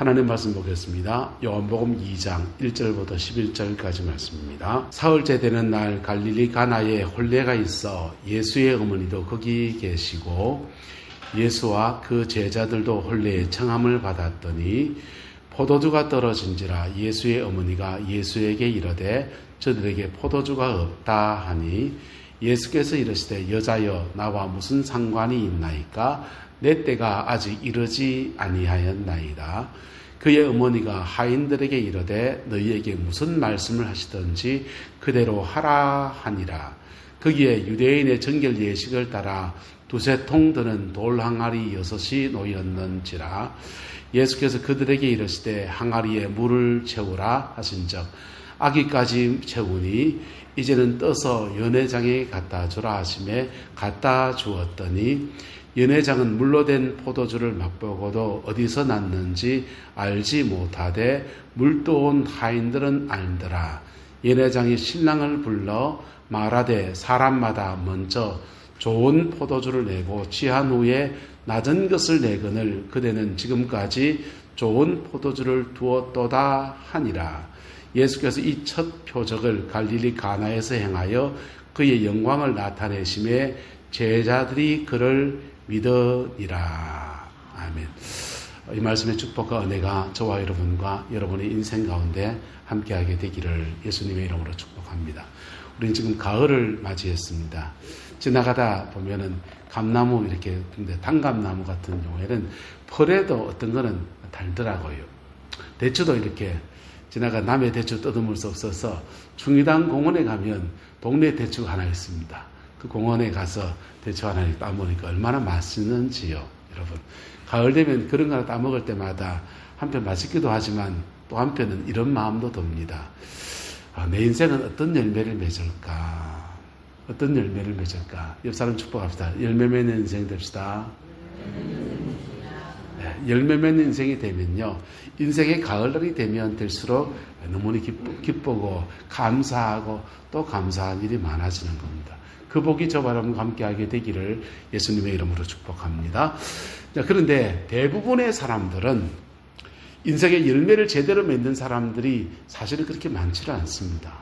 하나님 말씀 보겠습니다. 요한복음 2장 1절부터 11절까지 말씀입니다. 사흘째 되는 날 갈릴리 가나에 혼례가 있어 예수의 어머니도 거기 계시고 예수와 그 제자들도 혼례의 청함을 받았더니 포도주가 떨어진지라 예수의 어머니가 예수에게 이르되 저들에게 포도주가 없다 하니 예수께서 이르시되 여자여 나와 무슨 상관이 있나이까 내 때가 아직 이르지 아니하였나이다. 그의 어머니가 하인들에게 이르되 너희에게 무슨 말씀을 하시든지 그대로 하라 하니라. 거기에 유대인의 정결 예식을 따라 두세 통 드는 돌 항아리 6이 놓였는지라. 예수께서 그들에게 이르시되 항아리에 물을 채우라 하신즉 아기까지 채우니 이제는 떠서 연회장에 갖다 주라 하시매 갖다 주었더니 연회장은 물로 된 포도주를 맛보고도 어디서 났는지 알지 못하되 물떠온 하인들은 알더라. 연회장이 신랑을 불러 말하되 사람마다 먼저 좋은 포도주를 내고 취한 후에 낮은 것을 내거늘 그대는 지금까지 좋은 포도주를 두었도다 하니라. 예수께서 이 첫 표적을 갈릴리 가나에서 행하여 그의 영광을 나타내심에 제자들이 그를 믿으니라. 아멘. 이 말씀의 축복과 은혜가 저와 여러분과 여러분의 인생 가운데 함께하게 되기를 예수님의 이름으로 축복합니다. 우리는 지금 가을을 맞이했습니다. 지나가다 보면은 감나무 이렇게 단감나무 같은 경우에는 펄에도 어떤 거는 달더라고요. 대추도 이렇게 지나가 남의 대추 뜯어물 수 없어서 중의당 공원에 가면 동네 대추가 하나 있습니다. 그 공원에 가서 대추 하나 따먹으니까 얼마나 맛있는지요. 여러분 가을 되면 그런 거 하나 따먹을 때마다 한편 맛있기도 하지만 또 한편은 이런 마음도 듭니다. 내 인생은 어떤 열매를 맺을까? 어떤 열매를 맺을까? 옆 사람 축복합시다. 열매 맺는 인생 됩시다. 열매 맺는 인생이 되면요, 인생의 가을날이 되면 될수록 너무나 기쁘고 감사하고 또 감사한 일이 많아지는 겁니다. 그 복이 저와 여러분과 함께하게 되기를 예수님의 이름으로 축복합니다. 자, 그런데 대부분의 사람들은 인생의 열매를 제대로 맺는 사람들이 사실은 그렇게 많지는 않습니다.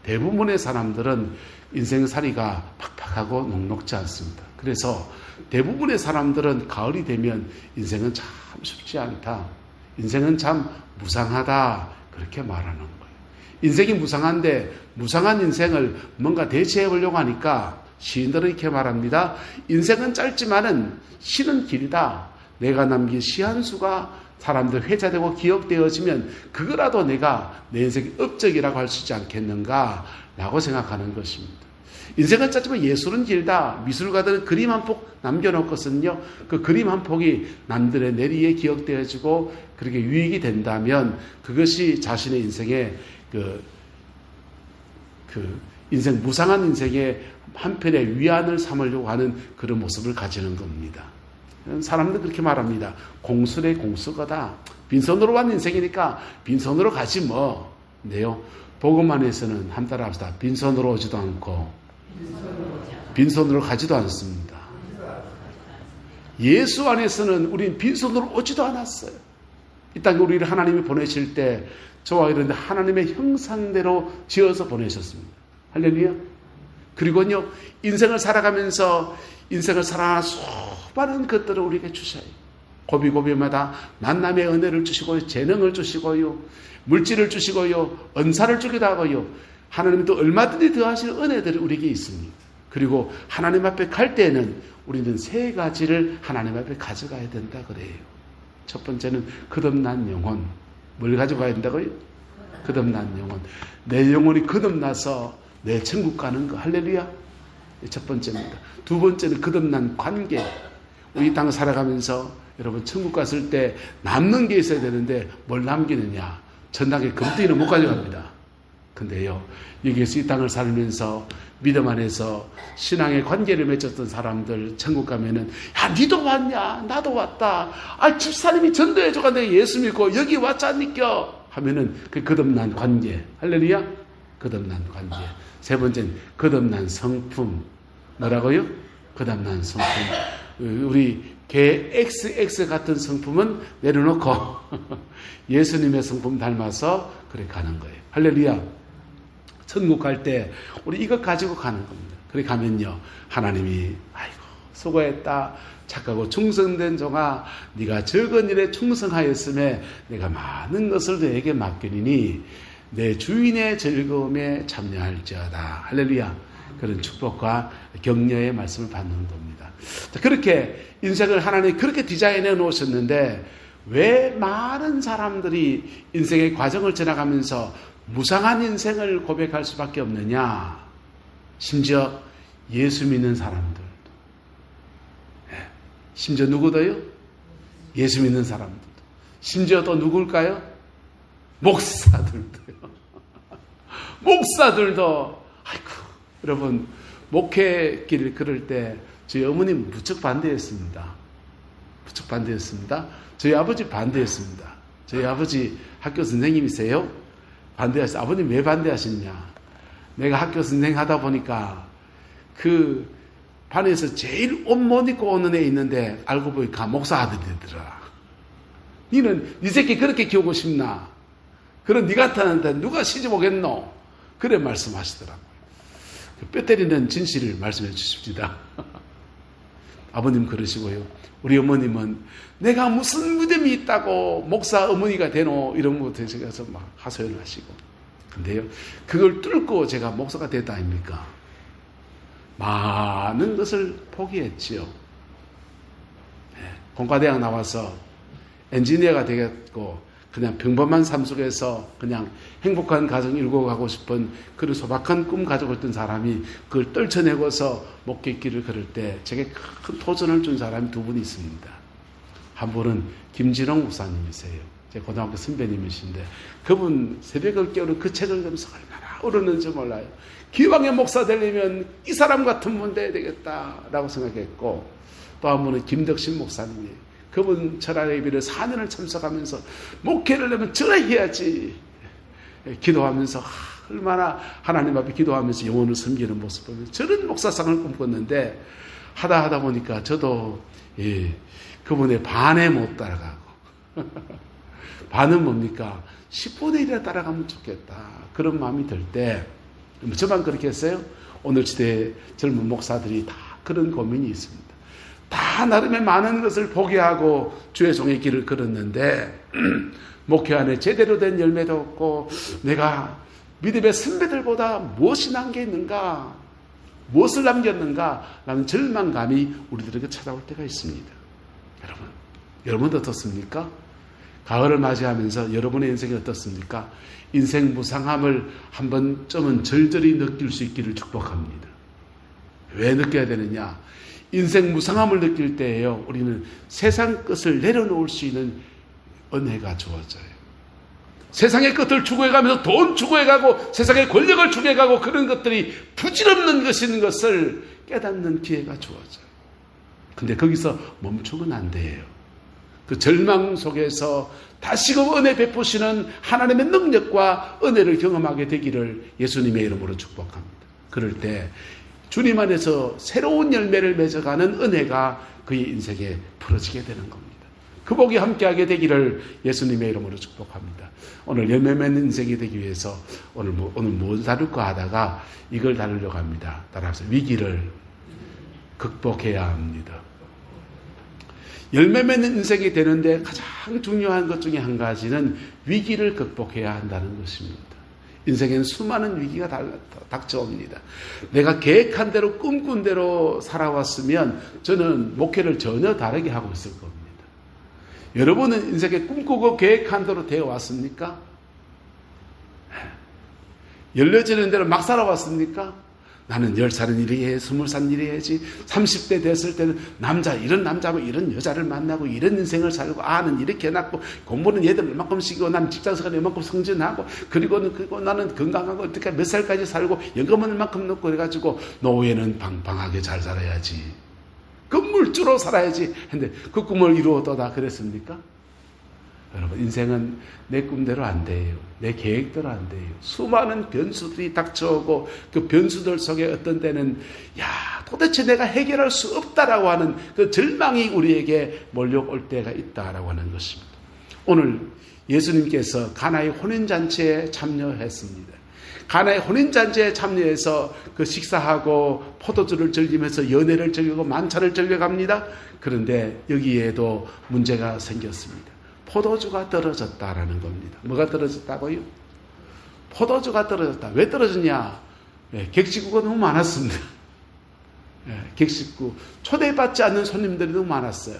대부분의 사람들은 인생살이가 팍팍하고 녹록지 않습니다. 그래서 대부분의 사람들은 가을이 되면 인생은 참 쉽지 않다, 인생은 참 무상하다 그렇게 말하는 거예요. 인생이 무상한데 무상한 인생을 뭔가 대체해 보려고 하니까 시인들은 이렇게 말합니다. 인생은 짧지만은 시는 길다. 내가 남긴 시 한 수가 사람들 회자되고 기억되어지면 그거라도 내가 내 인생의 업적이라고 할 수 있지 않겠는가 라고 생각하는 것입니다. 인생은 짧지만 예술은 길다. 미술가들은 그림 한 폭 남겨놓고서는요, 그 그림 한 폭이 남들의 내리에 기억되어지고 그렇게 유익이 된다면 그것이 자신의 인생의 인생, 무상한 인생의 한편의 위안을 삼으려고 하는 그런 모습을 가지는 겁니다. 사람들은 그렇게 말합니다. 공술의 공수거다. 빈손으로 간 인생이니까 빈손으로 가지 뭐. 네요. 복음 안에서는 한 따라 합시다. 빈손으로 오지도 않고 빈손으로 가지도 않습니다. 예수 안에서는 우리는 빈손으로 오지도 않았어요. 이 땅에 우리를 하나님이 보내실 때 저와 이런데 하나님의 형상대로 지어서 보내셨습니다. 할렐루야. 그리고요, 인생을 살아가면서 인생을 살아가는 수많은 것들을 우리에게 주셔요. 고비고비마다 만남의 은혜를 주시고요, 재능을 주시고요, 물질을 주시고요, 은사를 주기도 하고요. 하나님은 또 얼마든지 더하시는 은혜들이 우리에게 있습니다. 그리고 하나님 앞에 갈 때는 우리는 세 가지를 하나님 앞에 가져가야 된다 그래요. 첫 번째는 거듭난 영혼. 뭘 가져가야 된다고요? 거듭난 영혼. 내 영혼이 거듭나서 내 천국 가는 거. 할렐루야. 첫 번째입니다. 두 번째는 거듭난 관계. 우리 땅을 살아가면서 여러분 천국 갔을 때 남는 게 있어야 되는데 뭘 남기느냐? 전당에 금덩이는 못 가져갑니다. 근데요, 여기에서 이 땅을 살면서 믿음 안에서 신앙의 관계를 맺었던 사람들 천국 가면은 야, 니도 왔냐? 나도 왔다. 아, 집사님이 전도해줘가 내가 예수 믿고 여기 왔잖니까 하면은 그 거듭난 관계. 할렐루야. 거듭난 관계. 세 번째는 거듭난 성품. 뭐라고요? 거듭난 성품. 우리 개 XX 같은 성품은 내려놓고 예수님의 성품 닮아서 그래 가는 거예요. 할렐루야. 천국 갈 때 우리 이것 가지고 가는 겁니다. 그래 가면요, 하나님이 아이고 수고했다, 착하고 충성된 종아, 네가 적은 일에 충성하였음에 내가 많은 것을 너에게 맡기니 내 주인의 즐거움에 참여할지어다. 할렐루야. 그런 축복과 격려의 말씀을 받는 겁니다. 자, 그렇게 인생을 하나님이 그렇게 디자인해 놓으셨는데 왜 많은 사람들이 인생의 과정을 지나가면서 무상한 인생을 고백할 수밖에 없느냐? 심지어 예수 믿는 사람들도. 심지어 누구도요? 예수 믿는 사람들도. 심지어 또 누굴까요? 목사들도요. 목사들도. 아이고, 여러분, 목회길을 걸을 때 저희 어머니 무척 반대했습니다. 무척 반대했습니다. 저희 아버지 반대했습니다. 저희 아버지 학교 선생님이세요? 반대하시. 아버님 왜 반대하셨냐? 내가 학교 선생 하다 보니까 그 반에서 제일 옷 못 입고 오는 애 있는데 알고 보니까 목사 아들이더라. 니는 네 새끼 그렇게 키우고 싶나? 그런 니 같았는데 누가 시집 오겠노? 그래 말씀하시더라고요. 뼈 때리는 진실을 말씀해 주십니다. 아버님 그러시고요. 우리 어머님은 내가 무슨 믿음이 있다고 목사 어머니가 되노? 이런 것에 제가서 막 하소연을 하시고. 근데요, 그걸 뚫고 제가 목사가 됐다 아닙니까? 많은 것을 포기했지요. 네, 공과대학 나와서 엔지니어가 되겠고 그냥 평범한 삶 속에서 그냥 행복한 가정 일고 가고 싶은 그런 소박한 꿈 가지고 있던 사람이 그걸 떨쳐내고서 목회길을 걸을 때 제게 큰 도전을 준 사람이 두 분이 있습니다. 한 분은 김진홍 목사님이세요. 제 고등학교 선배님이신데 그분 새벽을 깨우는 그 책을 보면서 얼마나 울었는지 몰라요. 기왕의 목사 되려면 이 사람 같은 분 돼야 되겠다라고 생각했고, 또 한 분은 김덕신 목사님이에요. 그분 철학 예배를 4년을 참석하면서 목회를 하려면 저래야지 기도하면서 얼마나 하나님 앞에 기도하면서 영혼을 섬기는 모습 보면서 저런 목사상을 꿈꿨는데 하다 보니까 저도 그분의 반에 못 따라가고 반은 뭡니까? 10분의 1이라 따라가면 좋겠다. 그런 마음이 들 때 저만 그렇게 했어요? 오늘 시대의 젊은 목사들이 다 그런 고민이 있습니다. 다 나름의 많은 것을 포기하고 주의 종의 길을 걸었는데 목회 안에 제대로 된 열매도 없고 내가 믿음의 선배들보다 무엇이 남겨있는가, 무엇을 남겼는가 라는 절망감이 우리들에게 찾아올 때가 있습니다. 여러분도 어떻습니까? 가을을 맞이하면서 여러분의 인생이 어떻습니까? 인생 무상함을 한 번쯤은 절절히 느낄 수 있기를 축복합니다. 왜 느껴야 되느냐? 인생 무상함을 느낄 때에요, 우리는 세상 것을 내려놓을 수 있는 은혜가 주어져요. 세상의 것을 추구해가면서 돈 추구해가고 세상의 권력을 추구해가고 그런 것들이 부질없는 것인 것을 깨닫는 기회가 주어져요. 근데 거기서 멈추면 안 돼요. 그 절망 속에서 다시금 은혜 베푸시는 하나님의 능력과 은혜를 경험하게 되기를 예수님의 이름으로 축복합니다. 그럴 때 주님 안에서 새로운 열매를 맺어가는 은혜가 그의 인생에 풀어지게 되는 겁니다. 그 복이 함께하게 되기를 예수님의 이름으로 축복합니다. 오늘 열매 맺는 인생이 되기 위해서 오늘 뭐 다룰까 하다가 이걸 다루려고 합니다. 따라서 위기를 극복해야 합니다. 열매 맺는 인생이 되는데 가장 중요한 것 중에 한 가지는 위기를 극복해야 한다는 것입니다. 인생에는 수많은 위기가 닥쳐옵니다. 내가 계획한 대로 꿈꾼 대로 살아왔으면 저는 목회를 전혀 다르게 하고 있을 겁니다. 여러분은 인생에 꿈꾸고 계획한 대로 되어 왔습니까? 열려지는 대로 막 살아왔습니까? 나는 10살은 이리 해, 20살은 이리 해야지. 30대 됐을 때는 이런 남자하고 이런 여자를 만나고 이런 인생을 살고, 아는 이렇게 해놨고, 공부는 얘들 얼마큼 시키고, 난 직장생활 얼마큼 승진하고, 그리고 나는 건강하고, 어떻게 몇 살까지 살고, 연금은 얼마큼 넣고, 그래가지고, 노후에는 방방하게 잘 살아야지. 건물주로 살아야지. 근데 그 꿈을 이루어도다 그랬습니까? 여러분, 인생은 내 꿈대로 안 돼요. 내 계획대로 안 돼요. 수많은 변수들이 닥쳐오고 그 변수들 속에 어떤 때는 도대체 내가 해결할 수 없다라고 하는 그 절망이 우리에게 몰려올 때가 있다라고 하는 것입니다. 오늘 예수님께서 가나의 혼인잔치에 참여했습니다. 가나의 혼인잔치에 참여해서 그 식사하고 포도주를 즐기면서 연회를 즐기고 만찬을 즐겨갑니다. 그런데 여기에도 문제가 생겼습니다. 포도주가 떨어졌다라는 겁니다. 뭐가 떨어졌다고요? 포도주가 떨어졌다. 왜 떨어졌냐? 객식구가 너무 많았습니다. 객식구, 초대받지 않는 손님들이 너무 많았어요.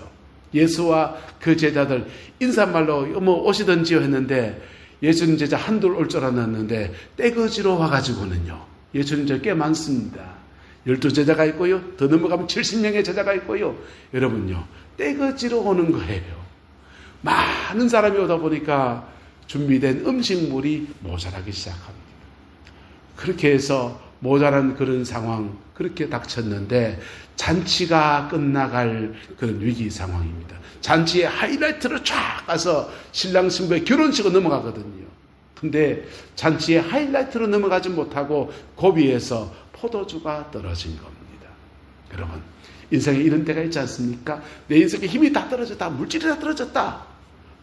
예수와 그 제자들 인사말로 오시던지요 했는데 예수님 제자 한둘 올 줄 알았는데 떼거지로 와가지고는요. 예수님 제자 꽤 많습니다. 12제자가 있고요. 더 넘어가면 70명의 제자가 있고요. 여러분요. 떼거지로 오는 거예요. 많은 사람이 오다 보니까 준비된 음식물이 모자라기 시작합니다. 그렇게 해서 모자란 그런 상황, 그렇게 닥쳤는데 잔치가 끝나갈 그런 위기 상황입니다. 잔치의 하이라이트로 쫙 가서 신랑 신부의 결혼식으로 넘어가거든요. 근데 잔치의 하이라이트로 넘어가지 못하고 고비에서 포도주가 떨어진 겁니다. 여러분, 인생에 이런 때가 있지 않습니까? 내 인생에 힘이 다 떨어졌다. 물질이 다 떨어졌다.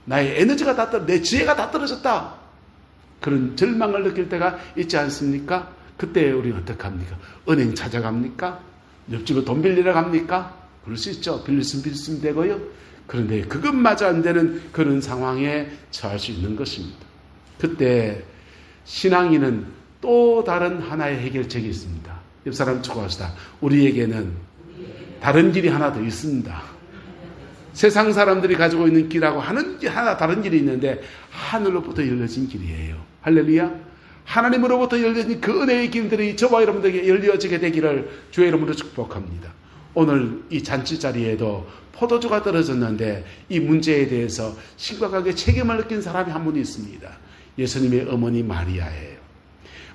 나의 에너지가 다 떨어졌다. 내 지혜가 다 떨어졌다. 그런 절망을 느낄 때가 있지 않습니까? 그때 우리는 어떻게 합니까? 은행 찾아갑니까? 옆집에 돈 빌리러 갑니까? 그럴 수 있죠. 빌리면 되고요. 그런데 그것마저 안 되는 그런 상황에 처할 수 있는 것입니다. 그때 신앙인은 또 다른 하나의 해결책이 있습니다. 옆 사람 축구합시다. 우리에게는 다른 길이 하나 더 있습니다. 세상 사람들이 가지고 있는 길하고 하나 다른 길이 있는데 하늘로부터 열려진 길이에요. 할렐루야. 하나님으로부터 열려진 그 은혜의 길들이 저와 여러분들에게 열려지게 되기를 주의 이름으로 축복합니다. 오늘 이 잔치 자리에도 포도주가 떨어졌는데 이 문제에 대해서 심각하게 책임을 느낀 사람이 한 분이 있습니다. 예수님의 어머니 마리아예요.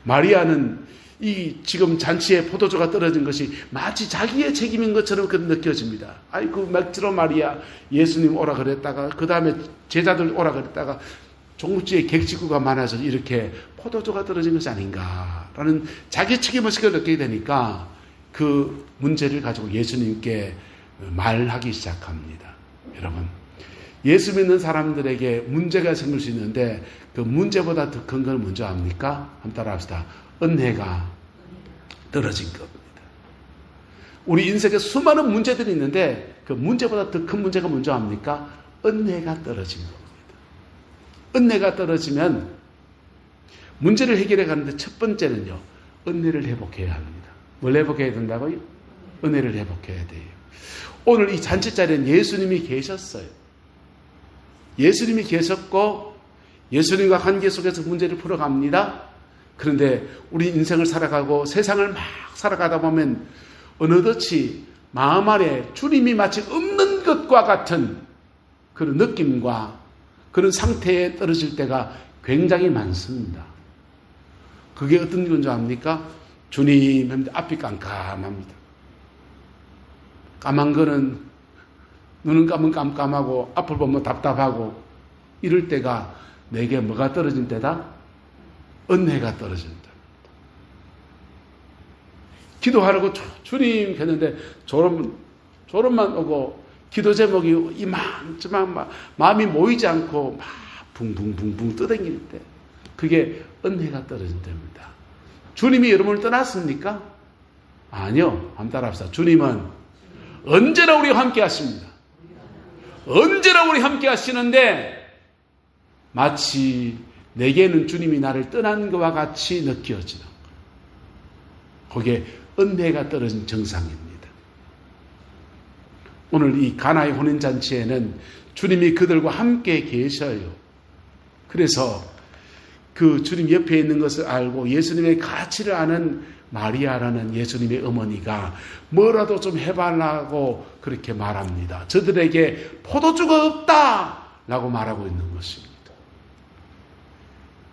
마리아는 이 지금 잔치에 포도주가 떨어진 것이 마치 자기의 책임인 것처럼 느껴집니다. 아이고 맥주로 마리아, 예수님 오라 그랬다가 그 다음에 제자들 오라 그랬다가 종국지에 객식구가 많아서 이렇게 포도주가 떨어진 것이 아닌가라는 자기 책임의식을 느끼게 되니까 그 문제를 가지고 예수님께 말하기 시작합니다. 여러분, 예수 믿는 사람들에게 문제가 생길 수 있는데 그 문제보다 더 큰 건 뭔지 압니까? 한번 따라합시다. 은혜가 떨어진 겁니다. 우리 인생에 수많은 문제들이 있는데 그 문제보다 더 큰 문제가 뭔지 압니까? 은혜가 떨어진 겁니다. 은혜가 떨어지면 문제를 해결해 가는데 첫 번째는요, 은혜를 회복해야 합니다. 뭘 회복해야 된다고요? 은혜를 회복해야 돼요. 오늘 이 잔치자리에는 예수님이 계셨어요. 예수님이 계셨고 예수님과 관계 속에서 문제를 풀어갑니다. 그런데 우리 인생을 살아가고 세상을 막 살아가다 보면 어느덧이 마음 안에 주님이 마치 없는 것과 같은 그런 느낌과 그런 상태에 떨어질 때가 굉장히 많습니다. 그게 어떤 건지 압니까? 주님 하면 앞이 깜깜합니다. 까만 거는 눈은 감은 깜깜하고 앞을 보면 답답하고 이럴 때가 내게 뭐가 떨어진 때다? 은혜가 떨어진 때입니다. 기도하라고 주님 했는데 졸음만 오고 기도 제목이 이만저만 마음이 모이지 않고 막 붕붕붕붕 떠다닐 때 그게 은혜가 떨어진 때입니다. 주님이 여러분을 떠났습니까? 아니요. 한번 따라합시다. 주님은 언제나 우리와 함께 하십니다. 언제나 우리 함께 하시는데 마치 내게는 주님이 나를 떠난 것과 같이 느껴지는 것. 그게 은혜가 떨어진 정상입니다. 오늘 이 가나의 혼인잔치에는 주님이 그들과 함께 계셔요. 그래서 그 주님 옆에 있는 것을 알고 예수님의 가치를 아는 마리아라는 예수님의 어머니가 뭐라도 좀 해달라고 그렇게 말합니다. 저들에게 포도주가 없다! 라고 말하고 있는 것입니다.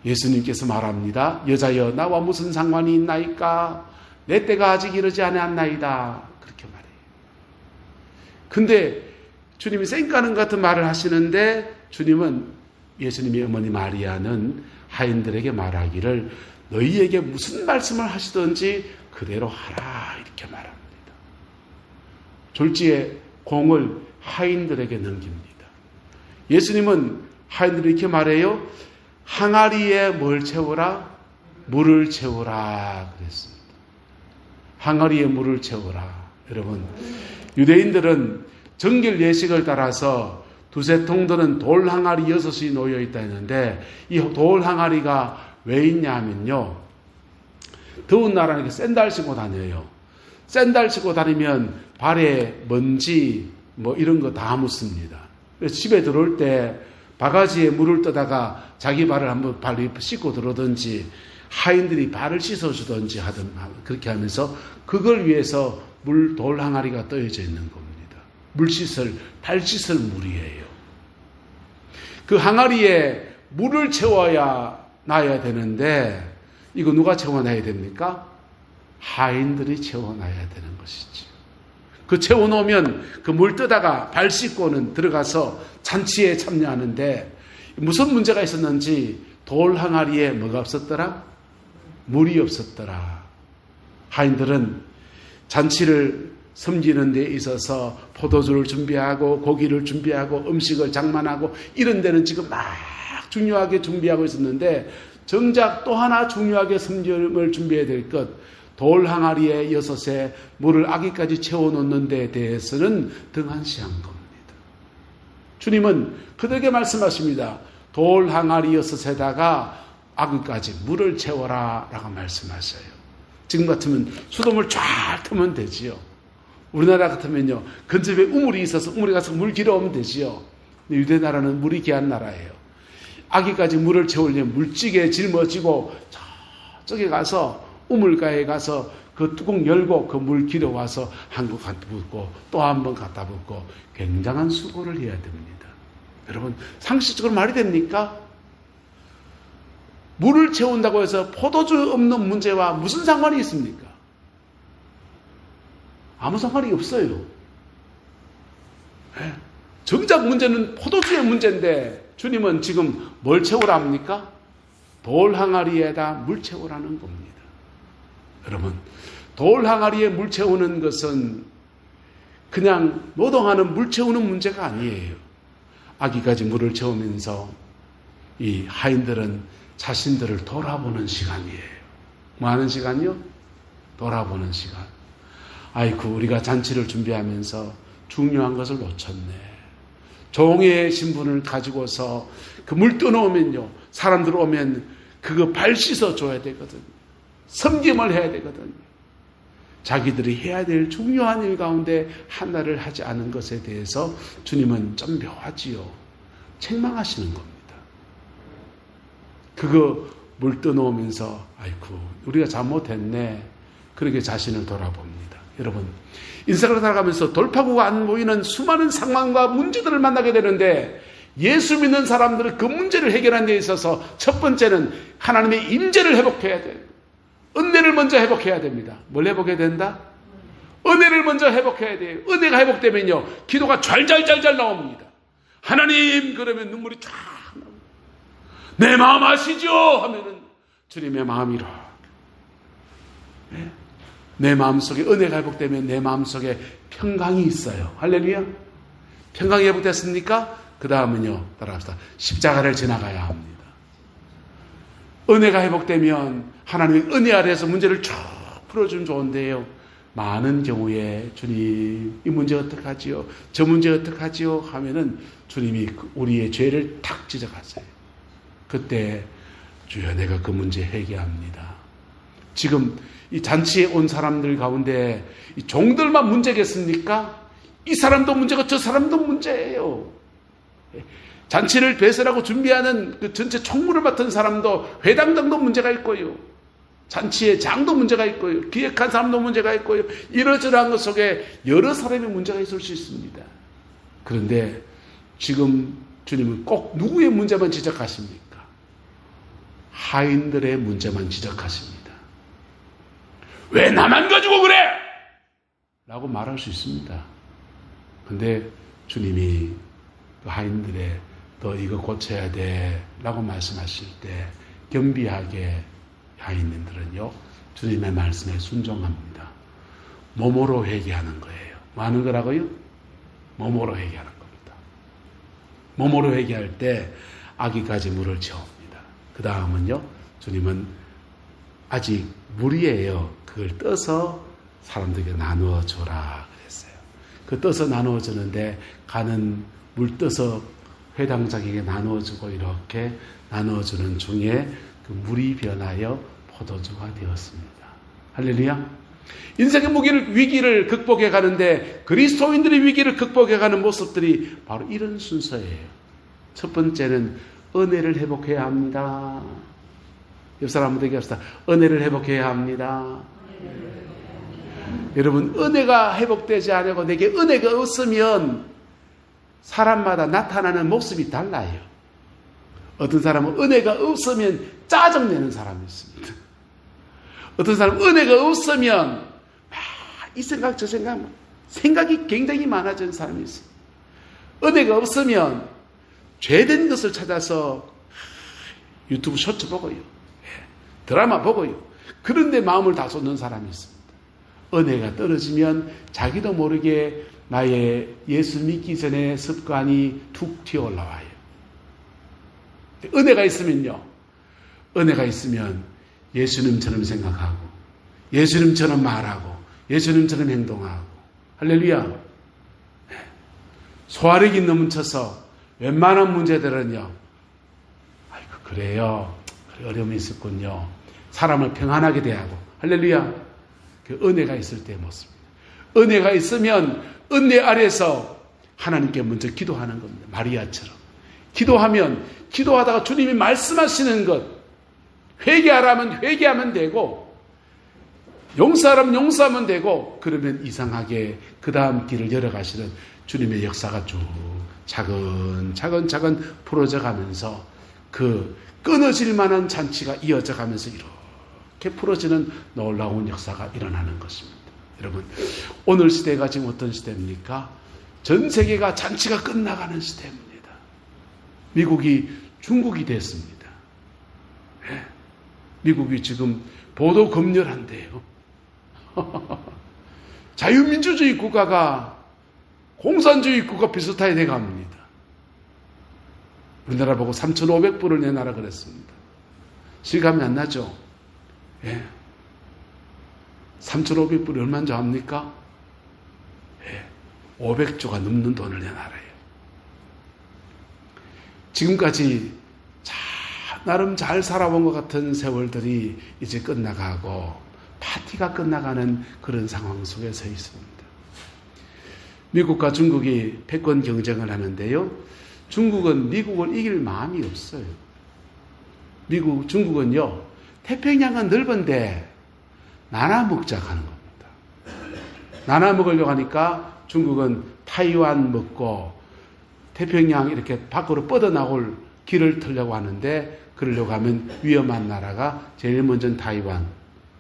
예수님께서 말합니다. 여자여 나와 무슨 상관이 있나이까? 내 때가 아직 이르지 아니하나이다. 그렇게 말해요. 근데 주님이 쌩까는 같은 말을 하시는데 주님은 예수님의 어머니 마리아는 하인들에게 말하기를 너희에게 무슨 말씀을 하시든지 그대로 하라 이렇게 말합니다. 졸지에 공을 하인들에게 넘깁니다. 예수님은 하인들이 이렇게 말해요. 항아리에 뭘 채우라? 물을 채우라 그랬습니다. 항아리에 물을 채우라. 여러분, 유대인들은 정결 예식을 따라서 두세 통들은 돌 항아리 6이 놓여 있다 했는데 이 돌 항아리가 왜 있냐 하면요. 더운 나라는 샌들 신고 다녀요. 샌들 신고 다니면 발에 먼지 뭐 이런 거 다 묻습니다. 그래서 집에 들어올 때 바가지에 물을 떠다가 자기 발을 한번 발을 씻고 들어오든지 하인들이 발을 씻어주든지 하든 그렇게 하면서 그걸 위해서 돌 항아리가 떠여져 있는 겁니다. 발 씻을 물이에요. 그 항아리에 물을 채워야 놔야 되는데 이거 누가 채워놔야 됩니까? 하인들이 채워놔야 되는 것이죠. 그 채워놓으면 그 물 뜨다가 발 씻고는 들어가서 잔치에 참여하는데 무슨 문제가 있었는지 돌 항아리에 뭐가 없었더라? 물이 없었더라. 하인들은 잔치를 섬기는 데 있어서 포도주를 준비하고 고기를 준비하고 음식을 장만하고 이런 데는 지금 막 중요하게 준비하고 있었는데 정작 또 하나 중요하게 섬김을 준비해야 될 것, 돌 항아리에 6에 물을 아기까지 채워놓는 데에 대해서는 등한시한 겁니다. 주님은 그들에게 말씀하십니다. 돌 항아리 6에다가 아기까지 물을 채워라 라고 말씀하셔요. 지금 같으면 수돗물 쫙 트면 되지요. 우리나라 같으면요, 근접에 우물이 있어서 우물에 가서 물 길어오면 되지요. 유대 나라는 물이 귀한 나라예요. 아기까지 물을 채우려면 물찌개에 짊어지고 저쪽에 가서 우물가에 가서 그 뚜껑 열고 그 물 길어와서 한 번 갖다 붓고 또 한 번 갖다 붓고 굉장한 수고를 해야 됩니다. 여러분, 상식적으로 말이 됩니까? 물을 채운다고 해서 포도주 없는 문제와 무슨 상관이 있습니까? 아무 상관이 없어요. 정작 문제는 포도주의 문제인데 주님은 지금 뭘 채우라 합니까? 돌 항아리에다 물 채우라는 겁니다. 여러분, 돌 항아리에 물 채우는 것은 그냥 노동하는 물 채우는 문제가 아니에요. 아기까지 물을 채우면서 이 하인들은 자신들을 돌아보는 시간이에요. 뭐 하는 시간이요? 돌아보는 시간. 아이고, 우리가 잔치를 준비하면서 중요한 것을 놓쳤네. 종의 신분을 가지고서 그 물 떠놓으면요, 사람들 오면 그거 발 씻어 줘야 되거든. 섬김을 해야 되거든. 자기들이 해야 될 중요한 일 가운데 하나를 하지 않은 것에 대해서 주님은 좀 묘하지요. 책망하시는 겁니다. 그거 물 떠놓으면서 아이고, 우리가 잘못했네. 그렇게 자신을 돌아봅니다. 여러분, 인생을 살아가면서 돌파구가 안 보이는 수많은 상황과 문제들을 만나게 되는데 예수 믿는 사람들은 그 문제를 해결하는 데 있어서 첫 번째는 하나님의 임재를 회복해야 돼요. 은혜를 먼저 회복해야 됩니다. 뭘 회복해야 된다? 은혜를 먼저 회복해야 돼요. 은혜가 회복되면요, 기도가 잘잘잘잘 나옵니다. 하나님, 그러면 눈물이 쫙 나옵니다. 내 마음 아시죠? 하면은 주님의 마음이라. 네? 내 마음속에 은혜가 회복되면 내 마음속에 평강이 있어요. 할렐루야. 평강이 회복됐습니까? 그 다음은요, 따라합시다. 십자가를 지나가야 합니다. 은혜가 회복되면 하나님의 은혜 아래에서 문제를 쭉 풀어주면 좋은데요, 많은 경우에 주님, 이 문제 어떡하지요? 저 문제 어떡하지요? 하면은 주님이 우리의 죄를 탁 지적하세요. 그때 주여, 내가 그 문제 해결합니다. 지금 이 잔치에 온 사람들 가운데 이 종들만 문제겠습니까? 이 사람도 문제고 저 사람도 문제예요. 잔치를 배설하고 준비하는 그 전체 총무를 맡은 사람도, 회당장도 문제가 있고요. 잔치의 장도 문제가 있고요. 기획한 사람도 문제가 있고요. 이러저러한 것 속에 여러 사람의 문제가 있을 수 있습니다. 그런데 지금 주님은 꼭 누구의 문제만 지적하십니까? 하인들의 문제만 지적하십니다. 왜 나만 가지고 그래? 라고 말할 수 있습니다. 근데 주님이 그 하인들의 너 이거 고쳐야 돼 라고 말씀하실 때 겸비하게 하인님들은요 주님의 말씀에 순종합니다. 몸으로 회개하는 거예요. 뭐 하는 거라고요? 몸으로 회개하는 겁니다. 몸으로 회개할 때 아기까지 물을 채웁니다. 그 다음은요 주님은 아직 물이에요. 그걸 떠서 사람들에게 나누어 줘라 그랬어요. 그 떠서 나누어 주는데 가는 물 떠서 회당장에게 나누어 주고 이렇게 나누어 주는 중에 그 물이 변하여 포도주가 되었습니다. 할렐루야. 인생의 위기를 극복해 가는데 그리스도인들의 위기를 극복해 가는 모습들이 바로 이런 순서예요. 첫 번째는 은혜를 회복해야 합니다. 옆 사람한테 얘기합시다. 은혜를 회복해야 합니다. 여러분 은혜가 회복되지 않고 내게 은혜가 없으면 사람마다 나타나는 모습이 달라요. 어떤 사람은 은혜가 없으면 짜증내는 사람이 있습니다. 어떤 사람은 은혜가 없으면 이 생각 저 생각 생각이 굉장히 많아지는 사람이 있어요. 은혜가 없으면 죄된 것을 찾아서 유튜브 쇼츠 보고요. 드라마 보고요. 그런데 마음을 다 쏟는 사람이 있습니다. 은혜가 떨어지면 자기도 모르게 나의 예수 믿기 전에 습관이 툭 튀어 올라와요. 은혜가 있으면요. 은혜가 있으면 예수님처럼 생각하고 예수님처럼 말하고 예수님처럼 행동하고 할렐루야. 소화력이 넘쳐서 웬만한 문제들은요. 아이고 그래요. 그래, 어려움이 있었군요. 사람을 평안하게 대하고 할렐루야. 그 은혜가 있을 때의 모습입니다. 은혜가 있으면 은혜 아래서 하나님께 먼저 기도하는 겁니다. 마리아처럼. 기도하다가 주님이 말씀하시는 것, 회개하라면 회개하면 되고, 용서하라면 용서하면 되고, 그러면 이상하게 그 다음 길을 열어가시는 주님의 역사가 쭉 차근차근 풀어져 가면서 그 끊어질 만한 잔치가 이어져 가면서 이렇게 풀어지는 놀라운 역사가 일어나는 것입니다. 여러분, 오늘 시대가 지금 어떤 시대입니까? 전 세계가 잔치가 끝나가는 시대입니다. 미국이 중국이 됐습니다. 네. 미국이 지금 보도 검열한대요. 자유민주주의 국가가 공산주의 국가 비슷하게 돼갑니다. 우리나라 보고 3,500불을 내놔라 그랬습니다. 실감이 안 나죠? 예. 3,500불이 얼마인지 압니까? 예. 500조가 넘는 돈을 내놔라요. 지금까지 나름 잘 살아온 것 같은 세월들이 이제 끝나가고 파티가 끝나가는 그런 상황 속에 서 있습니다. 미국과 중국이 패권 경쟁을 하는데요. 중국은 미국을 이길 마음이 없어요. 중국은요. 태평양은 넓은데 나눠 먹자 하는 겁니다. 나눠 먹으려고 하니까 중국은 타이완 먹고 태평양 이렇게 밖으로 뻗어나올 길을 틀려고 하는데 그러려고 하면 위험한 나라가 제일 먼저는 타이완,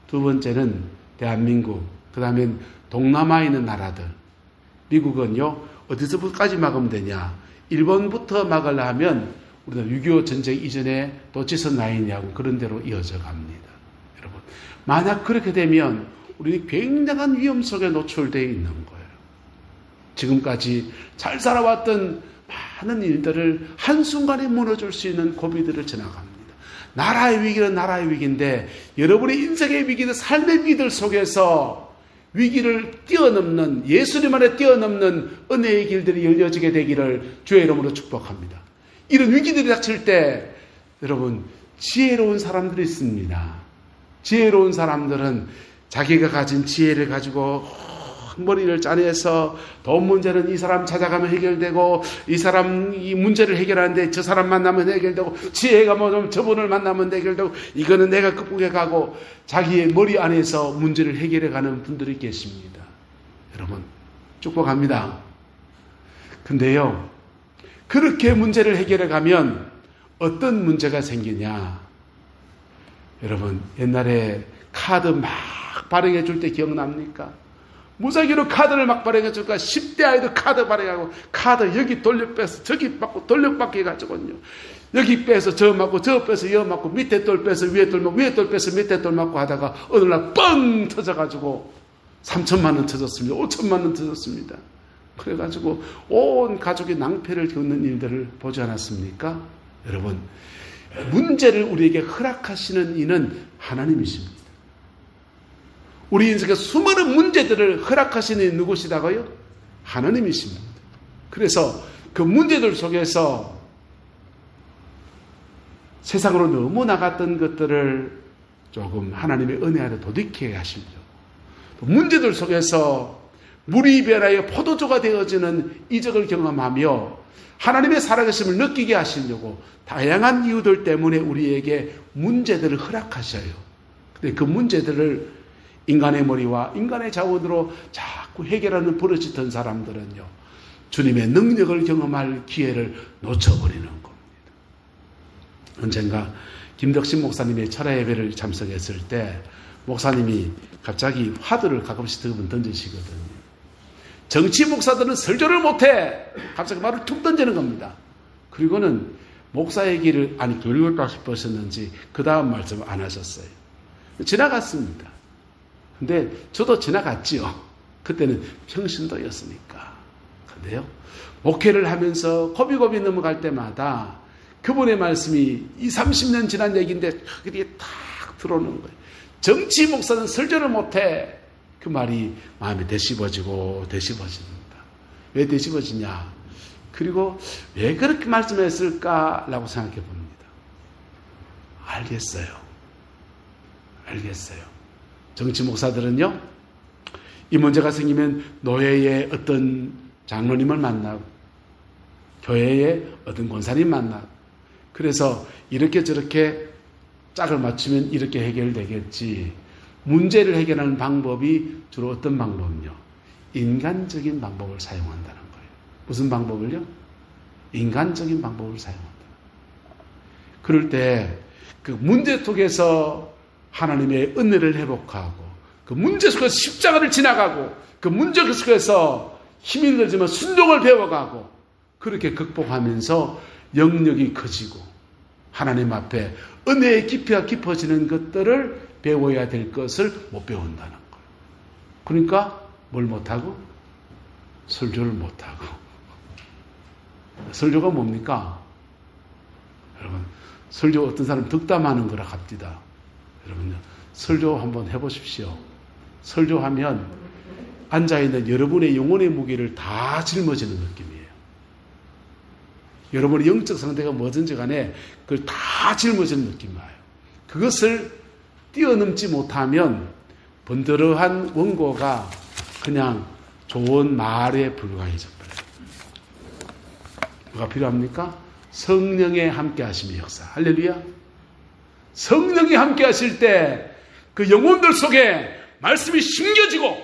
두 번째는 대한민국, 그 다음엔 동남아에 있는 나라들. 미국은요, 어디서부터까지 막으면 되냐? 일본부터 막으려 하면 우리가 6.25 전쟁 이전에 도치선 라인이하고 그런 대로 이어져 갑니다. 여러분, 만약 그렇게 되면 우리는 굉장한 위험 속에 노출되어 있는 거예요. 지금까지 잘 살아왔던 많은 일들을 한순간에 무너질 수 있는 고비들을 지나갑니다. 나라의 위기는 나라의 위기인데 여러분의 인생의 위기는 삶의 위기들 속에서 위기를 뛰어넘는 예수님 안에 뛰어넘는 은혜의 길들이 열려지게 되기를 주의 이름으로 축복합니다. 이런 위기들이 닥칠 때 여러분 지혜로운 사람들이 있습니다. 지혜로운 사람들은 자기가 가진 지혜를 가지고 머리를 짜내서 돈 문제는 이 사람 찾아가면 해결되고 이 사람 이 문제를 해결하는데 저 사람 만나면 해결되고 지혜가 뭐냐면 저분을 만나면 해결되고 이거는 내가 극복해 가고 자기의 머리 안에서 문제를 해결해 가는 분들이 계십니다. 여러분 축복합니다. 근데요 그렇게 문제를 해결해 가면 어떤 문제가 생기냐. 여러분 옛날에 카드 막 발행해 줄 때 기억납니까? 무작위로 카드를 막 발행해주니까 10대 아이도 카드 발행하고 카드 여기 돌려빼서 저기 받고 돌려받기 해가지고요. 여기 빼서 저 맞고 저 빼서 여 맞고 밑에 돌 빼서 위에 돌 맞고 위에 돌 빼서 밑에 돌 맞고 하다가 어느 날 뻥 터져가지고 3천만 원 터졌습니다. 5천만 원 터졌습니다. 그래가지고 온 가족이 낭패를 겪는 일들을 보지 않았습니까? 여러분, 문제를 우리에게 허락하시는 이는 하나님이십니다. 우리 인생에 수많은 문제들을 허락하시는 이는 누구시다고요? 하나님이십니다. 그래서 그 문제들 속에서 세상으로 너무 나갔던 것들을 조금 하나님의 은혜 아래 도둑게 하시려고, 문제들 속에서 물이 변하여 포도주가 되어지는 이적을 경험하며 하나님의 살아계심을 느끼게 하시려고 다양한 이유들 때문에 우리에게 문제들을 허락하셔요. 근데 그 문제들을 인간의 머리와 인간의 자원으로 자꾸 해결하는 버릇이 든 사람들은요, 주님의 능력을 경험할 기회를 놓쳐버리는 겁니다. 언젠가 김덕신 목사님의 철야 예배를 참석했을 때 목사님이 갑자기 화두를 가끔씩 두 번 던지시거든요. 정치 목사들은 설교를 못해. 갑자기 말을 툭 던지는 겁니다. 그리고는 목사 얘기를 들을까 싶으셨는지 그 다음 말씀을 안 하셨어요. 지나갔습니다. 근데 저도 지나갔지요. 그때는 평신도였으니까. 근데요, 목회를 하면서 고비고비 넘어갈 때마다 그분의 말씀이 30년 지난 얘기인데 그게 탁 들어오는 거예요. 정치 목사는 설교를 못해. 그 말이 마음에 되씹어집니다. 왜 되씹어지냐? 그리고 왜 그렇게 말씀했을까라고 생각해 봅니다. 알겠어요. 정치 목사들은요, 이 문제가 생기면 노예의 어떤 장로님을 만나고 교회의 어떤 권사님 만나고, 그래서 이렇게 저렇게 짝을 맞추면 이렇게 해결되겠지. 문제를 해결하는 방법이 주로 어떤 방법은요? 인간적인 방법을 사용한다는 거예요. 무슨 방법을요? 인간적인 방법을 사용한다. 그럴 때 그 문제 속에서 하나님의 은혜를 회복하고, 그 문제 속에서 십자가를 지나가고, 그 문제 속에서 힘이 들지만 순종을 배워가고, 그렇게 극복하면서 영역이 커지고 하나님 앞에 은혜의 깊이가 깊어지는 것들을 배워야 될 것을 못 배운다는 거예요. 그러니까 뭘 못하고? 설교를 못하고. 설교가 뭡니까? 여러분, 설교 어떤 사람 덕담하는 거라 갑디다. 여러분요, 설교 한번 해보십시오. 설교하면 앉아있는 여러분의 영혼의 무게를 다 짊어지는 느낌이에요. 여러분의 영적 상태가 뭐든지 간에 그걸 다 짊어지는 느낌이 와요. 그것을 뛰어넘지 못하면 번들어한 원고가 그냥 좋은 말에 불과해져 버려요. 뭐가 필요합니까? 성령의 함께 하심의 역사. 할렐루야. 성령이 함께 하실 때 그 영혼들 속에 말씀이 심겨지고,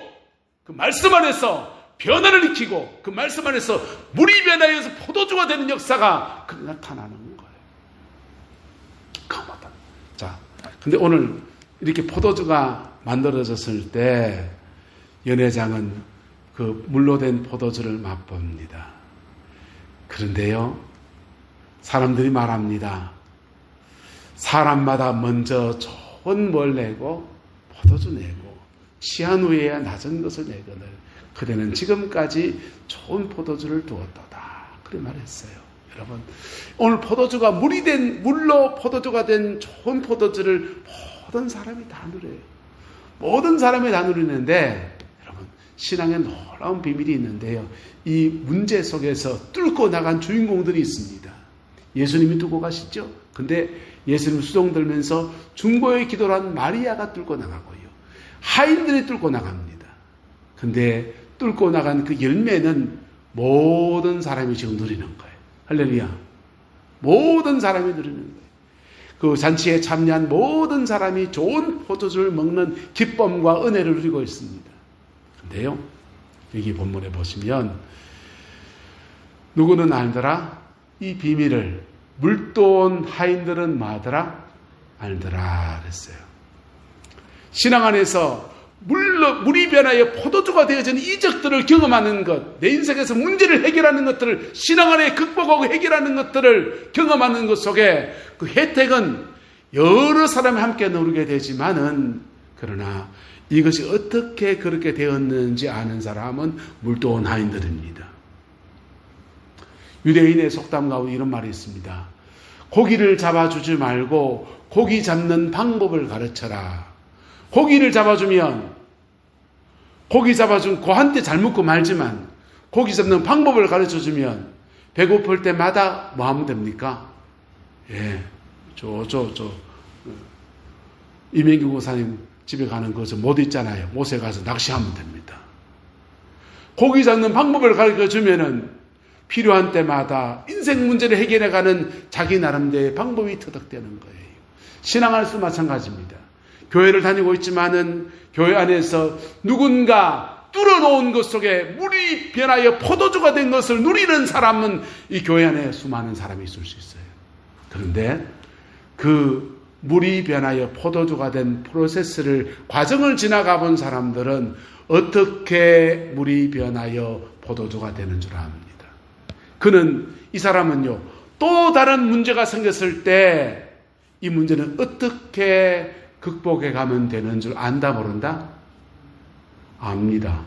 그 말씀 안에서 변화를 일으키고, 그 말씀 안에서 물이 변화해서 포도주가 되는 역사가 나타나는 거예요. 그거마다. 자, 근데 오늘 이렇게 포도주가 만들어졌을 때 연회장은 그 물로 된 포도주를 맛봅니다. 그런데요, 사람들이 말합니다. 사람마다 먼저 좋은 뭘 내고 포도주 내고 취한 후에야 낮은 것을 내거늘 그대는 지금까지 좋은 포도주를 두었도다. 그래 말했어요. 여러분, 오늘 포도주가 물로 포도주가 된 좋은 포도주를 모든 사람이 다 누려요. 모든 사람이 다 누리는데, 여러분, 신앙에 놀라운 비밀이 있는데요. 이 문제 속에서 뚫고 나간 주인공들이 있습니다. 예수님이 두고 가시죠. 근데 예수님 수종 들면서 중보의 기도를 한 마리아가 뚫고 나가고요. 하인들이 뚫고 나갑니다. 근데 뚫고 나간 그 열매는 모든 사람이 지금 누리는 거예요. 할렐루야. 모든 사람이 누리는 거예요. 그 잔치에 참여한 모든 사람이 좋은 포도주를 먹는 기쁨과 은혜를 누리고 있습니다. 근데요, 여기 본문에 보시면 누구는 알더라? 이 비밀을 물도온 하인들은 뭐하더라? 알더라 그랬어요. 신앙 안에서 물이 변하여 포도주가 되어지는 이적들을 경험하는 것, 내 인생에서 문제를 해결하는 것들을 신앙 안에 극복하고 해결하는 것들을 경험하는 것 속에 그 혜택은 여러 사람이 함께 누리게 되지만은, 그러나 이것이 어떻게 그렇게 되었는지 아는 사람은 물도온 하인들입니다. 유대인의 속담 가운데 이런 말이 있습니다. 고기를 잡아주지 말고 고기 잡는 방법을 가르쳐라. 고기를 잡아주면 고기 잡아준 고한테 잘 먹고 말지만 고기 잡는 방법을 가르쳐주면 배고플 때마다 뭐 하면 됩니까? 이명규 고사님 집에 가는 거 못 있잖아요. 못에 가서 낚시하면 됩니다. 고기 잡는 방법을 가르쳐주면은 필요한 때마다 인생 문제를 해결해가는 자기 나름대로의 방법이 터득되는 거예요. 신앙할수 마찬가지입니다. 교회를 다니고 있지만은 교회 안에서 누군가 뚫어놓은 것 속에 물이 변하여 포도주가 된 것을 누리는 사람은 이 교회 안에 수많은 사람이 있을 수 있어요. 그런데 그 물이 변하여 포도주가 된 프로세스를, 과정을 지나가 본 사람들은 어떻게 물이 변하여 포도주가 되는 줄 압니다. 이 사람은요, 또 다른 문제가 생겼을 때 이 문제는 어떻게 극복해 가면 되는 줄 안다 모른다? 압니다.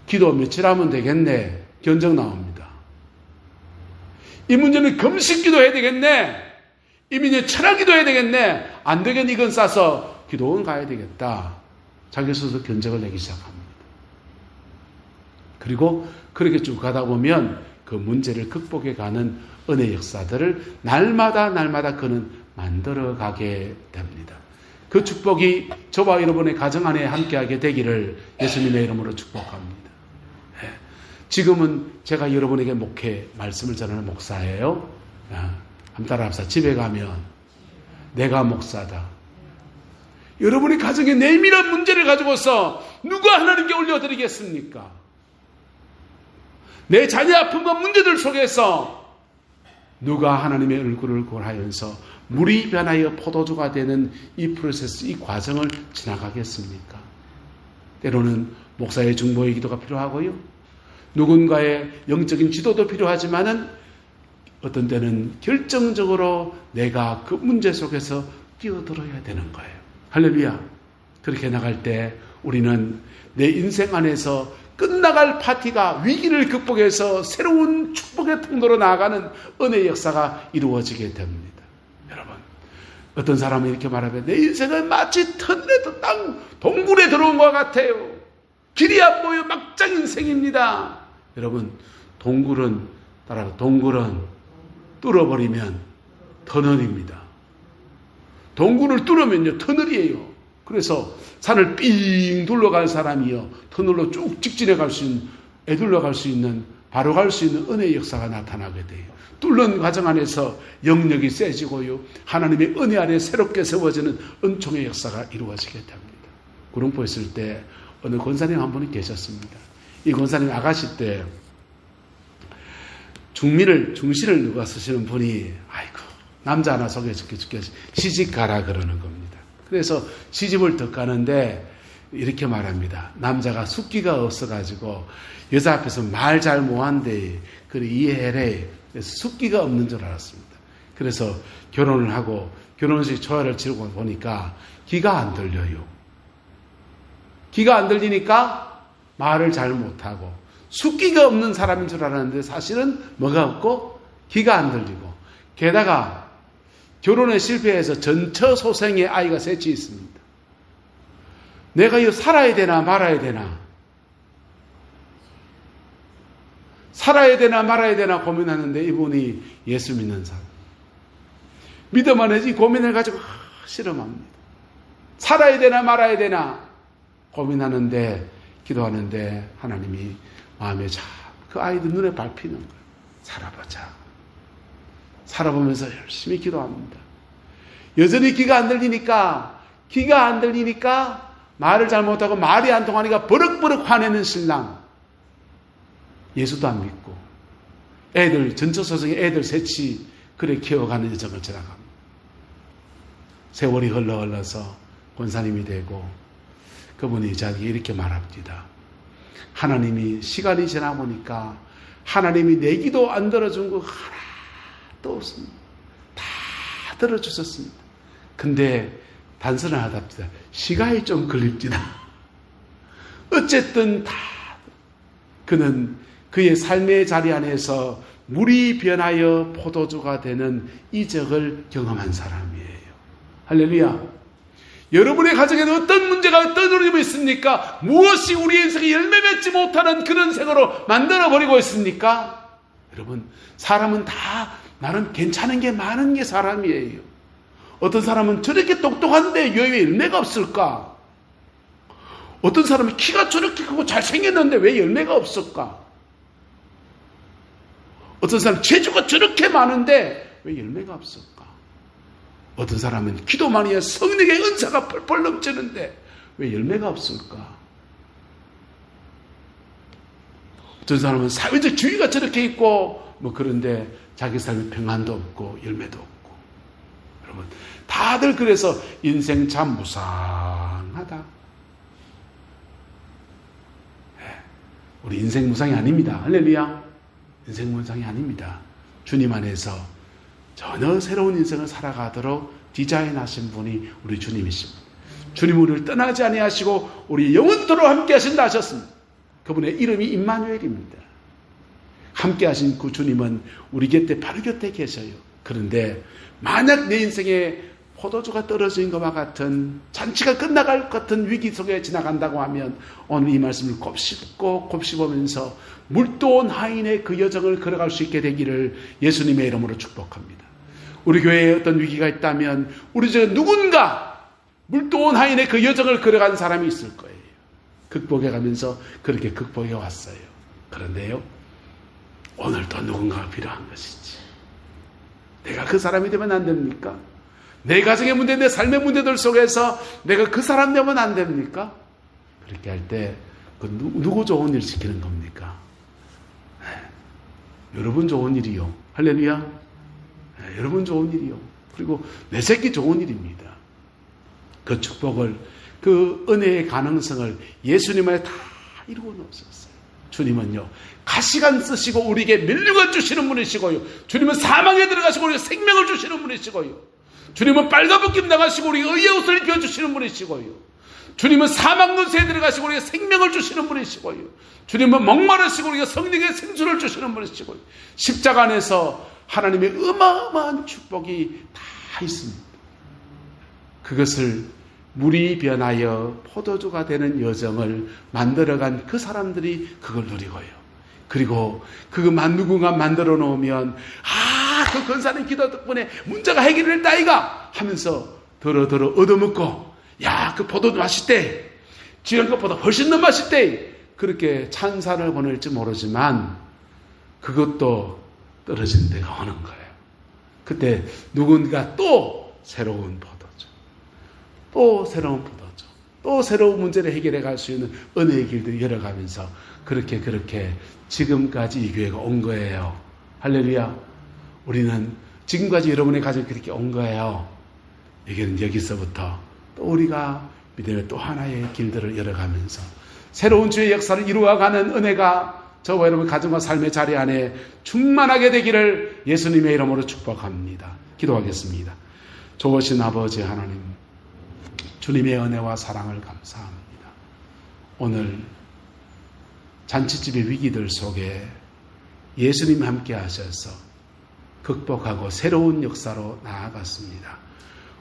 기도 며칠 하면 되겠네. 견적 나옵니다. 이 문제는 금식 기도해야 되겠네. 이 문제는 철학 기도해야 되겠네. 안 되겠네. 이건 싸서 기도원 가야 되겠다. 자기 스스로 견적을 내기 시작합니다. 그리고 그렇게 쭉 가다 보면 그 문제를 극복해 가는 은혜 역사들을 날마다 그는 만들어가게 됩니다. 그 축복이 저와 여러분의 가정 안에 함께하게 되기를 예수님의 이름으로 축복합니다. 지금은 제가 여러분에게 말씀을 전하는 목사예요. 한번 따라합시다. 집에 가면 내가 목사다. 여러분의 가정에 내밀한 문제를 가지고서 누가 하나님께 올려드리겠습니까? 내 자녀 아픔과 문제들 속에서 누가 하나님의 얼굴을 고하여서 물이 변하여 포도주가 되는 이 프로세스, 이 과정을 지나가겠습니까? 때로는 목사의 중보의 기도가 필요하고요. 누군가의 영적인 지도도 필요하지만은 어떤 때는 결정적으로 내가 그 문제 속에서 뛰어들어야 되는 거예요. 할렐루야. 그렇게 나갈 때 우리는 내 인생 안에서 끝나갈 파티가 위기를 극복해서 새로운 축복의 통로로 나아가는 은혜의 역사가 이루어지게 됩니다. 여러분, 어떤 사람은 이렇게 말하면 내 인생은 마치 터널에 땅 동굴에 들어온 것 같아요. 길이 안 보여 막장 인생입니다. 여러분, 동굴은 뚫어버리면 터널입니다. 동굴을 뚫으면요 터널이에요. 그래서 산을 삥 둘러갈 사람이요 터널로 쭉 직진해 갈 수 있는, 애둘러 갈 수 있는, 바로 갈 수 있는 은혜의 역사가 나타나게 돼요. 뚫는 과정 안에서 영역이 세지고요, 하나님의 은혜 안에 새롭게 세워지는 은총의 역사가 이루어지게 됩니다. 구름포 있을 때 어느 권사님 한 분이 계셨습니다. 이 권사님 아가씨 때 중시를 누가 쓰시는 분이, 아이고 남자 하나 소개시켜 시집 가라 그러는 겁니다. 그래서 시집을 더 가는데 이렇게 말합니다. 남자가 숙기가 없어가지고 여자 앞에서 말 잘 못한대. 그래 이해해래. 그래서 숙기가 없는 줄 알았습니다. 그래서 결혼을 하고 결혼식 초야를 치르고 보니까 기가 안 들려요. 기가 안 들리니까 말을 잘 못하고 숙기가 없는 사람인 줄 알았는데 사실은 뭐가 없고 기가 안 들리고, 게다가 결혼에 실패해서 전처소생의 아이가 셋이 있습니다. 내가 이거 살아야 되나 말아야 되나, 살아야 되나 말아야 되나 고민하는데 이분이 예수 믿는 사람, 믿음 안에 이 고민을 가지고 실험합니다. 살아야 되나 말아야 되나 고민하는데, 기도하는데 하나님이 마음에 그 아이들 눈에 밟히는 거예요. 살아보자. 살아보면서 열심히 기도합니다. 여전히 귀가 안 들리니까 말을 잘못하고 말이 안 통하니까 버럭버럭 화내는 신랑. 예수도 안 믿고 애들, 전처소생의 애들 셋이 그래 키워가는 여정을 지나갑니다. 세월이 흘러서 권사님이 되고, 그분이 자기에게 이렇게 말합니다. 하나님이 시간이 지나 보니까 하나님이 내 기도 안 들어준 거 하나도 없습니다. 다 들어주셨습니다. 근데 단순하답니다. 시간이 좀 걸립니다. 어쨌든 다 그는 그의 삶의 자리 안에서 물이 변하여 포도주가 되는 이적을 경험한 사람이에요. 할렐루야. 여러분의 가정에는 어떤 문제가 어떤 어려움이 있습니까? 무엇이 우리 인생에 열매 맺지 못하는 그런 생으로 만들어버리고 있습니까? 여러분, 사람은 다 나름 괜찮은 게 많은 게 사람이에요. 어떤 사람은 저렇게 똑똑한데 왜 열매가 없을까? 어떤 사람은 키가 저렇게 크고 잘생겼는데 왜 열매가 없을까? 어떤 사람은 재주가 저렇게 많은데 왜 열매가 없을까? 어떤 사람은 기도 많이 해서 성령의 은사가 펄펄 넘치는데 왜 열매가 없을까? 어떤 사람은 사회적 주의가 저렇게 있고 그런데 자기 삶에 평안도 없고 열매도 없고. 여러분, 다들 그래서 인생 참 무상하다. 우리 인생 무상이 아닙니다. 할렐루야. 인생 무상이 아닙니다. 주님 안에서 전혀 새로운 인생을 살아가도록 디자인하신 분이 우리 주님이십니다. 주님 우리를 떠나지 아니하시고 우리 영원토록 함께 하신다 하셨습니다. 그분의 이름이 임마누엘입니다. 함께 하신 그 주님은 우리 곁에 바로 곁에 계셔요. 그런데 만약 내 인생에 포도주가 떨어진 것과 같은 잔치가 끝나갈 것 같은 위기 속에 지나간다고 하면 오늘 이 말씀을 곱씹고 곱씹으면서 물도온 하인의 그 여정을 걸어갈 수 있게 되기를 예수님의 이름으로 축복합니다. 우리 교회에 어떤 위기가 있다면 우리 중에 누군가 물도온 하인의 그 여정을 걸어간 사람이 있을 거예요. 극복해 가면서 그렇게 극복해 왔어요. 그런데요, 오늘도 누군가가 필요한 것이지. 내가 그 사람이 되면 안 됩니까? 내 가정의 문제, 내 삶의 문제들 속에서 내가 그 사람 되면 안 됩니까? 그렇게 할 때 그 누구 좋은 일 시키는 겁니까? 여러분 좋은 일이요. 할렐루야. 여러분 좋은 일이요. 그리고 내 새끼 좋은 일입니다. 그 축복을, 그 은혜의 가능성을 예수님을 다 이루어 놓으셨어요. 주님은요, 가시관 쓰시고 우리에게 면류관 주시는 분이시고요. 주님은 사망에 들어가시고 우리에게 생명을 주시는 분이시고요. 주님은 빨가벗김 당하시고 우리에게 의의 옷을 입혀주시는 분이시고요. 주님은 사망근세에 들어가시고 우리에게 생명을 주시는 분이시고요. 주님은 목마르시고 우리에게 성령의 생수를 주시는 분이시고요. 십자가 안에서 하나님의 어마어마한 축복이 다 있습니다. 그것을 물이 변하여 포도주가 되는 여정을 만들어간 그 사람들이 그걸 누리고요. 그리고 누군가 만들어 놓으면 그 권사님 기도 덕분에 문제가 해결될 따위가 하면서 더러 얻어먹고 그 포도주 맛있대. 지난 것보다 훨씬 더 맛있대. 그렇게 찬사를 보낼지 모르지만 그것도 떨어진 데가 오는 거예요. 그때 누군가 또 새로운 포도주, 또 새로운 포도주, 또 새로운 문제를 해결해 갈 수 있는 은혜의 길들을 열어가면서 그렇게 지금까지 이 교회가 온 거예요. 할렐루야. 우리는 지금까지 여러분의 가정이 그렇게 온 거예요. 여기는 여기서부터 또 우리가 믿음의 또 하나의 길들을 열어가면서 새로운 주의 역사를 이루어가는 은혜가 저와 여러분 가정과 삶의 자리 안에 충만하게 되기를 예수님의 이름으로 축복합니다. 기도하겠습니다. 좋으신 아버지 하나님, 주님의 은혜와 사랑을 감사합니다. 오늘 잔치집의 위기들 속에 예수님 함께 하셔서 극복하고 새로운 역사로 나아갔습니다.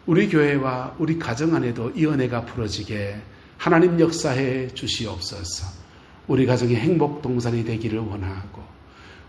우리 교회와 우리 가정 안에도 이 은혜가 풀어지게 하나님 역사해 주시옵소서. 우리 가정이 행복 동산이 되기를 원하고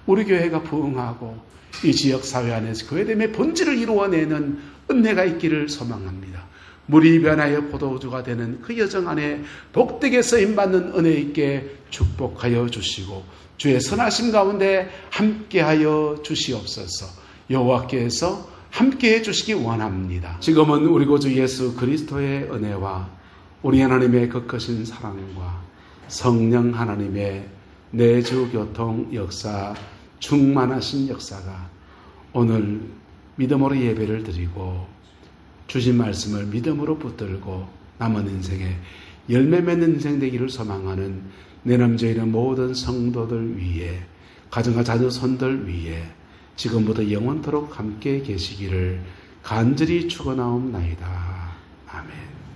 우리 교회가 부흥하고 이 지역 사회 안에서 교회됨의 본질을 이루어내는 은혜가 있기를 소망합니다. 물이 변하여 포도주가 되는 그 여정 안에 복되게 쓰임받는 은혜 있게 축복하여 주시고 주의 선하심 가운데 함께하여 주시옵소서. 여호와께서 함께해 주시기 원합니다. 지금은 우리 구주 예수 그리스도의 은혜와 우리 하나님의 거크신 사랑과 성령 하나님의 내주 교통 역사, 충만하신 역사가 오늘 믿음으로 예배를 드리고 주신 말씀을 믿음으로 붙들고 남은 인생에 열매 맺는 인생 되기를 소망하는 내 남자이는 모든 성도들 위해, 가정과 자녀 손들 위해 지금부터 영원토록 함께 계시기를 간절히 축원하옵나이다. 아멘.